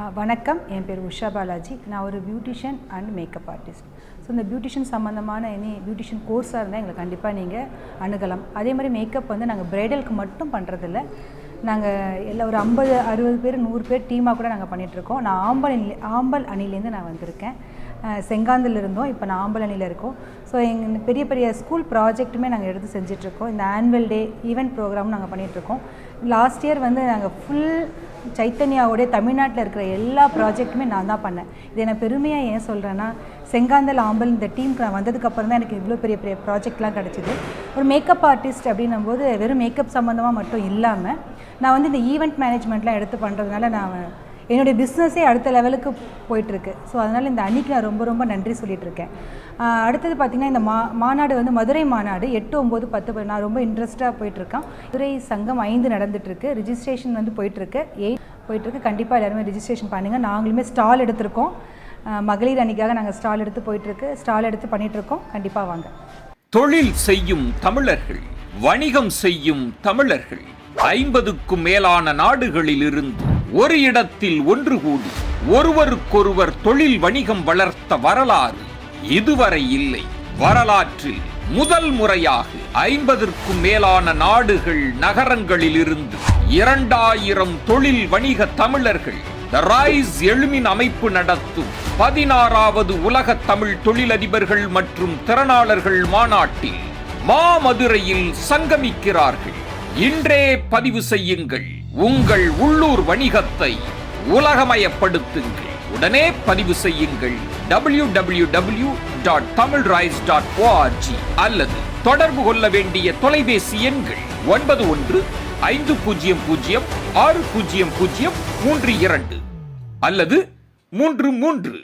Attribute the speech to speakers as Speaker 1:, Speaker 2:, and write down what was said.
Speaker 1: வணக்கம், என் பேர் உஷா பாலாஜி. நான் ஒரு beautician and makeup artist. So இந்த பியூட்டிஷியன் சம்மந்தமான எனி பியூட்டிஷியன் கோர்ஸாக இருந்தால் எங்களை கண்டிப்பாக நீங்கள் அணுகலாம். அதே மாதிரி மேக்கப் வந்து நாங்கள் ப்ரைடலுக்கு மட்டும் பண்ணுறதில்ல. நாங்கள் எல்லாம் ஒரு 50-60 பேர் 100 பேர் டீமாக கூட நாங்கள் பண்ணிகிட்ருக்கோம். நான் ஆம்பல் அணிலேருந்து நான் வந்திருக்கேன். செங்காந்தில் இருந்தோம், இப்போ நான் ஆம்பல் அணியில் இருக்கோம். ஸோ எங்கள் பெரிய பெரிய ஸ்கூல் ப்ராஜெக்ட்டுமே நாங்கள் எடுத்து செஞ்சிட்ருக்கோம். இந்த ஆனுவல் டே ஈவெண்ட் ப்ரோக்ராமும் நாங்கள் பண்ணிகிட்ருக்கோம். லாஸ்ட் இயர் வந்து நாங்கள் ஃபுல் சைத்தன்யாவோடைய தமிழ்நாட்டில் இருக்கிற எல்லா ப்ராஜெக்ட்டுமே நான் தான் பண்ணேன். இதை நான் பெருமையாக ஏன் சொல்கிறேன்னா, செங்காந்தல் ஆம்பல் இந்த டீமுக்கு நான் வந்ததுக்கப்புறம் தான் எனக்கு இவ்வளோ பெரிய பெரிய ப்ராஜெக்ட்லாம் கிடச்சிது. ஒரு மேக்கப் ஆர்டிஸ்ட் அப்படின்னும்போது வெறும் மேக்கப் சம்மந்தமாக மட்டும் இல்லாமல் நான் வந்து இந்த ஈவெண்ட் மேனேஜ்மெண்ட்லாம் எடுத்து பண்ணுறதுனால நான் என்னுடைய பிஸ்னஸே அடுத்த லெவலுக்கு போயிட்டுருக்கு. ஸோ அதனால் இந்த அன்னைக்கு நான் ரொம்ப ரொம்ப நன்றி சொல்லிகிட்ருக்கேன். அடுத்தது பார்த்திங்கன்னா, இந்த மாநாடு வந்து மதுரை மாநாடு 8, 9, 10 நான் ரொம்ப இன்ட்ரெஸ்ட்டாக போயிட்டுருக்கேன். மதுரை சங்கம் 5 நடந்துகிட்ருக்கு. ரிஜிஸ்ட்ரேஷன் வந்து போயிட்டுருக்கு, 8 போயிட்டுருக்கு. கண்டிப்பாக எல்லாருமே ரிஜிஸ்ட்ரேஷன் பண்ணுங்கள். நாங்களுமே ஸ்டால் எடுத்திருக்கோம். மகளிர் அணிக்காக நாங்கள் ஸ்டால் எடுத்து போயிட்டுருக்கு, ஸ்டால் எடுத்து பண்ணிகிட்ருக்கோம். கண்டிப்பாக வாங்க.
Speaker 2: தொழில் செய்யும் தமிழர்கள், வணிகம் செய்யும் தமிழர்கள் 50க்கும் மேலான நாடுகளில் இருந்து ஒரு இடத்தில் ஒன்று கூடி ஒருவருக்கொருவர் தொழில் வணிகம் வளர்த்த வரலாறு இதுவரை இல்லை. வரலாற்றில் முதல் முறையாக 50க்கும் மேலான நாடுகள் நகரங்களில் இருந்து 2000 தொழில் வணிக தமிழர்கள் த ரைஸ் எழுமின் அமைப்பு நடத்தும் 16வது உலக தமிழ் தொழிலதிபர்கள் மற்றும் திறனாளர்கள் மாநாட்டில் மாமதுரையில் சங்கமிக்கிறார்கள். இன்றே பதிவு செய்யுங்கள். உங்கள் உள்ளூர் வணிகத்தை உலகமயப்படுத்துங்கள். உடனே பதிவு செய்யுங்கள். www.tamilrise.org அல்லது தொடர்பு கொள்ள வேண்டிய தொலைபேசி எண்கள் 91-500-60032 அல்லது 33